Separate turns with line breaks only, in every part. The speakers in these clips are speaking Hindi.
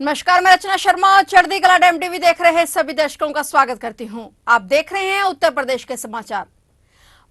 नमस्कार, मैं रचना शर्मा। चढ़ती कला टाइम टीवी देख रहे सभी दर्शकों का स्वागत करती हूं। आप देख रहे हैं उत्तर प्रदेश के समाचार।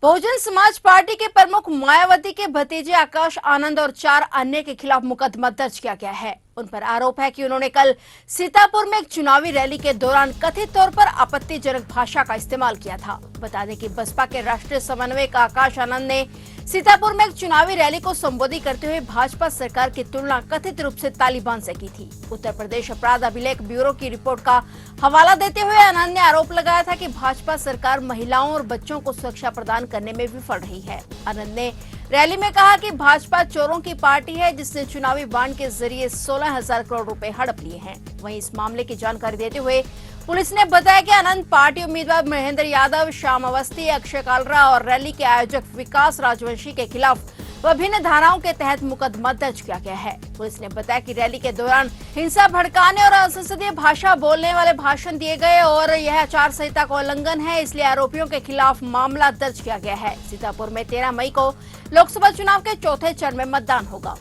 बहुजन समाज पार्टी के प्रमुख मायावती के भतीजे आकाश आनंद और 4 अन्य के खिलाफ मुकदमा दर्ज किया गया है। उन पर आरोप है कि उन्होंने कल सीतापुर में एक चुनावी रैली के दौरान कथित तौर पर आपत्तिजनक भाषा का इस्तेमाल किया था। बता दें कि बसपा के राष्ट्रीय समन्वयक आकाश आनंद ने सीतापुर में एक चुनावी रैली को संबोधित करते हुए भाजपा सरकार की तुलना कथित रूप से तालिबान से की थी। उत्तर प्रदेश अपराध अभिलेख ब्यूरो की रिपोर्ट का हवाला देते हुए आनंद ने आरोप लगाया था कि भाजपा सरकार महिलाओं और बच्चों को सुरक्षा प्रदान करने में विफल रही है। आनंद ने रैली में कहा कि भाजपा चोरों की पार्टी है जिसने चुनावी बांड के जरिए 16,000 करोड़ रुपए हड़प लिए हैं। वहीं इस मामले की जानकारी देते हुए पुलिस ने बताया कि आनंद पार्टी उम्मीदवार महेंद्र यादव, श्याम अवस्थी, अक्षय कालरा और रैली के आयोजक विकास राजवंशी के खिलाफ विभिन्न धाराओं के तहत मुकदमा दर्ज किया गया है। पुलिस ने बताया कि रैली के दौरान हिंसा भड़काने और असंसदीय भाषा बोलने वाले भाषण दिए गए और यह आचार संहिता का उल्लंघन है, इसलिए आरोपियों के खिलाफ मामला दर्ज किया गया है। सीतापुर में 13 मई को लोकसभा चुनाव के चौथे चरण में मतदान होगा।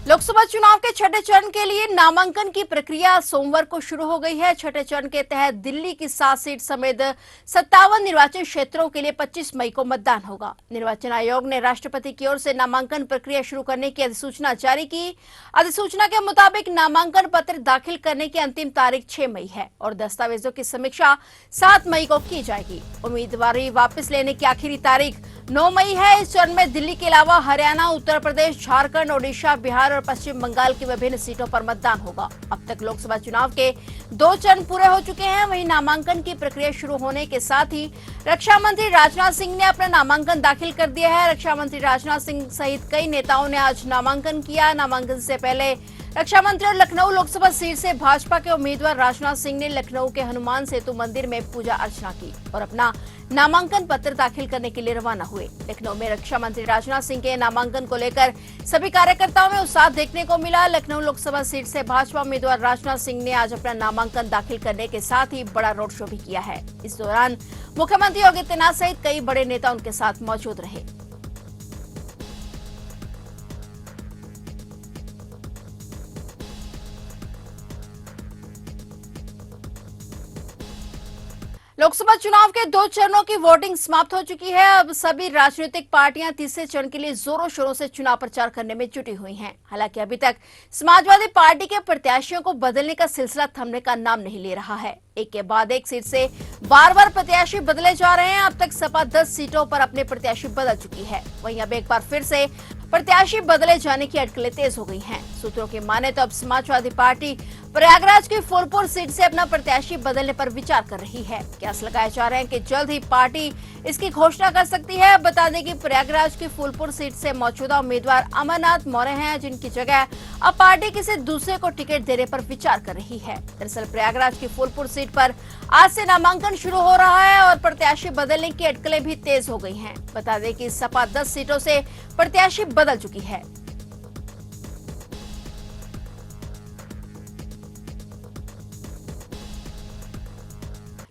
लोकसभा चुनाव के छठे चरण के लिए नामांकन की प्रक्रिया सोमवार को शुरू हो गई है। छठे चरण के तहत दिल्ली की 7 सीट समेत 57 निर्वाचन क्षेत्रों के लिए 25 मई को मतदान होगा। निर्वाचन आयोग ने राष्ट्रपति की ओर से नामांकन प्रक्रिया शुरू करने की अधिसूचना जारी की। अधिसूचना के मुताबिक नामांकन पत्र दाखिल करने की अंतिम तारीख 6 मई है और दस्तावेजों की समीक्षा 7 मई को की जाएगी। उम्मीदवारी वापस लेने की आखिरी तारीख 9 मई है। इस चरण में दिल्ली के अलावा हरियाणा, उत्तर प्रदेश, झारखंड, ओडिशा, बिहार और पश्चिम बंगाल की विभिन्न सीटों पर मतदान होगा। अब तक लोकसभा चुनाव के 2 चरण पूरे हो चुके हैं। वहीं नामांकन की प्रक्रिया शुरू होने के साथ ही रक्षा मंत्री राजनाथ सिंह ने अपना नामांकन दाखिल कर दिया है। रक्षा मंत्री राजनाथ सिंह सहित कई नेताओं ने आज नामांकन किया। नामांकन से पहले रक्षा मंत्री और लखनऊ लोकसभा सीट से भाजपा के उम्मीदवार राजनाथ सिंह ने लखनऊ के हनुमान सेतु मंदिर में पूजा अर्चना की और अपना नामांकन पत्र दाखिल करने के लिए रवाना हुए। लखनऊ में रक्षा मंत्री राजनाथ सिंह के नामांकन को लेकर सभी कार्यकर्ताओं में उत्साह देखने को मिला। लखनऊ लोकसभा सीट से भाजपा उम्मीदवार राजनाथ सिंह ने आज अपना नामांकन दाखिल करने के साथ ही बड़ा रोड शो भी किया है। इस दौरान मुख्यमंत्री योगी आदित्यनाथ सहित कई बड़े नेता उनके साथ मौजूद रहे। लोकसभा चुनाव के 2 चरणों की वोटिंग समाप्त हो चुकी है। अब सभी राजनीतिक पार्टियां तीसरे चरण के लिए जोरों शोरों से चुनाव प्रचार करने में जुटी हुई हैं। हालांकि अभी तक समाजवादी पार्टी के प्रत्याशियों को बदलने का सिलसिला थमने का नाम नहीं ले रहा है। एक के बाद एक सीट से बार-बार प्रत्याशी बदले जा रहे हैं। अब तक सपा 10 सीटों पर अपने प्रत्याशी बदल चुकी है। वहीं अब एक बार फिर से प्रत्याशी बदले जाने की अटकलें तेज हो गई हैं। सूत्रों की माने तो अब समाजवादी पार्टी प्रयागराज की फूलपुर सीट से अपना प्रत्याशी बदलने पर विचार कर रही है। कयास लगाए जा रहे हैं कि जल्द ही पार्टी इसकी घोषणा कर सकती है। बता दें कि प्रयागराज की फूलपुर सीट से मौजूदा उम्मीदवार अमरनाथ मौर्य हैं, जिनकी जगह अब पार्टी किसी दूसरे को टिकट देने पर विचार कर रही है। दरअसल प्रयागराज की फूलपुर सीट पर आज से नामांकन शुरू हो रहा है और प्रत्याशी बदलने की अटकलें भी तेज हो गई हैं। बता दें कि सपा 10 सीटों से प्रत्याशी बदल चुकी है।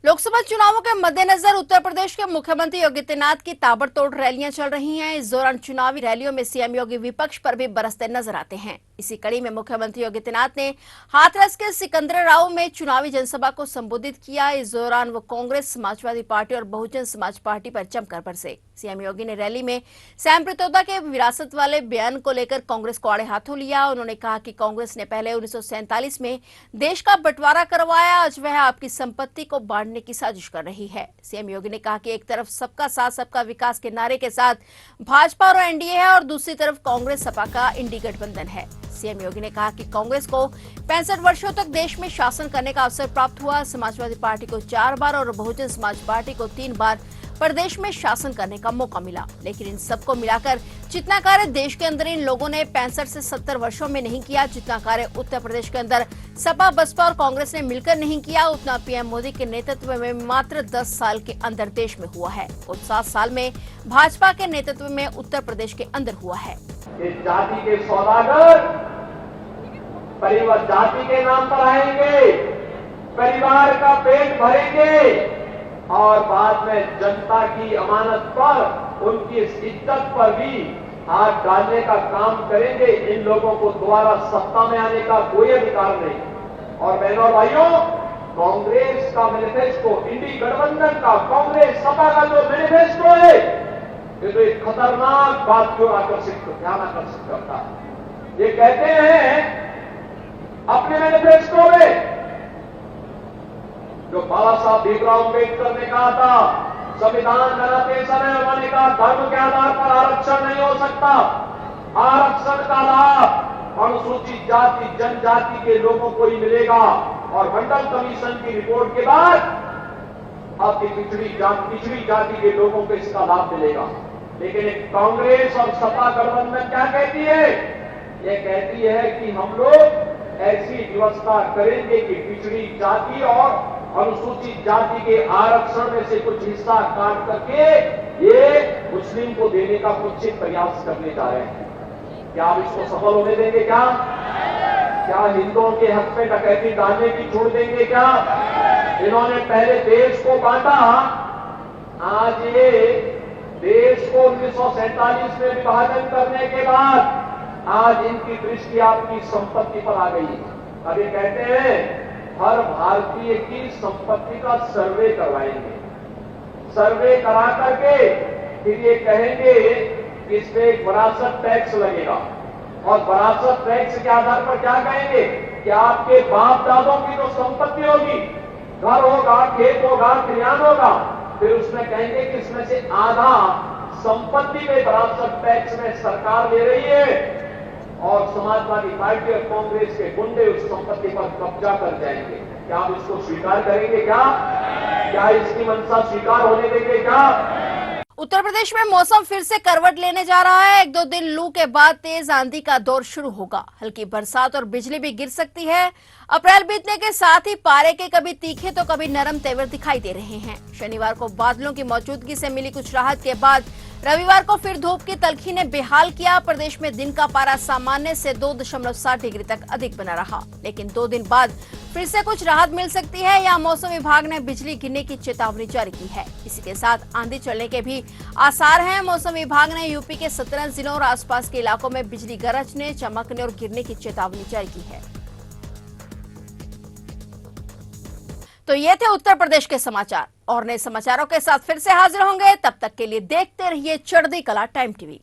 लोकसभा चुनावों के मद्देनजर उत्तर प्रदेश के मुख्यमंत्री योगी आदित्यनाथ की ताबड़तोड़ रैलियां चल रही हैं। इस दौरान चुनावी रैलियों में सीएम योगी विपक्ष पर भी बरसते नजर आते हैं। इसी कड़ी में मुख्यमंत्री योगी आदित्यनाथ ने हाथरस के सिकंदराबाद में चुनावी जनसभा को संबोधित किया। इस दौरान वो कांग्रेस, समाजवादी पार्टी और बहुजन समाज पार्टी पर जमकर बरसे। सीएम योगी ने रैली में सैम पित्रोदा के विरासत वाले बयान को लेकर कांग्रेस को आड़े हाथों लिया। उन्होंने कहा कि कांग्रेस ने पहले 1947 में देश का बंटवारा करवाया, आज वह आपकी संपत्ति को बांटने की साजिश कर रही है। सीएम योगी ने कहा कि एक तरफ सबका साथ सबका विकास के नारे के साथ भाजपा और एनडीए है और दूसरी तरफ कांग्रेस सपा का इंडी गठबंधन है। सीएम योगी ने कहा कि कांग्रेस को 65 वर्षों तक देश में शासन करने का अवसर प्राप्त हुआ। समाजवादी पार्टी को 4 बार और बहुजन समाज पार्टी को 3 बार प्रदेश में शासन करने का मौका मिला, लेकिन इन सबको मिलाकर जितना कार्य देश के अंदर इन लोगों ने 65 से 70 वर्षों में नहीं किया, जितना कार्य उत्तर प्रदेश के अंदर सपा, बसपा और कांग्रेस ने मिलकर नहीं किया, उतना पीएम मोदी के नेतृत्व में मात्र 10 साल के अंदर देश में हुआ है और 7 साल में भाजपा के नेतृत्व में उत्तर प्रदेश के अंदर हुआ है।
इस जाति के सौदागर परिवार जाति के नाम पर आएंगे, परिवार का पेट भरेंगे और बाद में जनता की अमानत पर, उनकी इस इज्जत पर भी हाथ डालने का काम करेंगे। इन लोगों को दोबारा सत्ता में आने का कोई अधिकार नहीं। और बहनों और भाइयों, कांग्रेस का मैनिफेस्टो, इंडी गठबंधन का, कांग्रेस सपा का जो मैनिफेस्टो है, ये तो एक खतरनाक बात को ध्यान आकर्षित करता है। ये कहते हैं अपने मैनिफेस्टो में, जो बाबा साहब भीमराव अम्बेडकर ने कहा था, संविधान बनाते समय उन्होंने कहा धर्म के आधार पर आरक्षण नहीं हो सकता। आरक्षण का लाभ अनुसूचित जाति जनजाति के लोगों को ही मिलेगा। और मंडल कमीशन की रिपोर्ट के बाद आपकी पिछड़ी जाति के लोगों को इसका लाभ मिलेगा। लेकिन एक कांग्रेस और सपा गठबंधन क्या कहती है? ये कहती है कि हम लोग ऐसी व्यवस्था करेंगे कि पिछड़ी जाति और अनुसूचित जाति के आरक्षण में से कुछ हिस्सा काट करके ये मुस्लिम को देने का कुछ प्रयास करने जा रहे हैं। क्या आप इसको सफल होने देंगे? क्या हिंदुओं के हक में डकैती डालने की छोड़ देंगे? क्या इन्होंने पहले देश को बांटा, आज ये देश को 1947 में विभाजन करने के बाद आज इनकी दृष्टि आपकी संपत्ति पर आ गई। अब ये कहते हैं हर भारतीय की संपत्ति का सर्वे करवाएंगे। सर्वे करा करके फिर ये कहेंगे कि इसमें एक विरासत टैक्स लगेगा। और विरासत टैक्स के आधार पर क्या कहेंगे कि आपके बाप दादों की जो संपत्ति होगी, घर होगा, खेत होगा, खलिहान होगा, फिर उसमें कहेंगे कि इसमें से आधा संपत्ति में विरासत टैक्स में सरकार ले रही है और समाजवादी पार्टी और कांग्रेस के गुंडे उस संपत्ति पर कब्जा कर जाएंगे। क्या आप इसको स्वीकार करेंगे? क्या इसकी मंशा स्वीकार होने देंगे? क्या
उत्तर प्रदेश में मौसम फिर से करवट लेने जा रहा है। 1-2 दिन लू के बाद तेज आंधी का दौर शुरू होगा। हल्की बरसात और बिजली भी गिर सकती है। अप्रैल बीतने के साथ ही पारे के कभी तीखे तो कभी नरम तेवर दिखाई दे रहे हैं। शनिवार को बादलों की मौजूदगी से मिली कुछ राहत के बाद रविवार को फिर धूप की तलखी ने बेहाल किया। प्रदेश में दिन का पारा सामान्य से 2.7 डिग्री तक अधिक बना रहा, लेकिन 2 दिन बाद फिर से कुछ राहत मिल सकती है। यहाँ मौसम विभाग ने बिजली गिरने की चेतावनी जारी की है। इसी के साथ आंधी चलने के भी आसार हैं। मौसम विभाग ने यूपी के 17 जिलों और आसपास के इलाकों में बिजली गरजने, चमकने और गिरने की चेतावनी जारी की है। तो ये थे उत्तर प्रदेश के समाचार। और नए समाचारों के साथ फिर से हाजिर होंगे। तब तक के लिए देखते रहिए चढ़ती कला टाइम टीवी।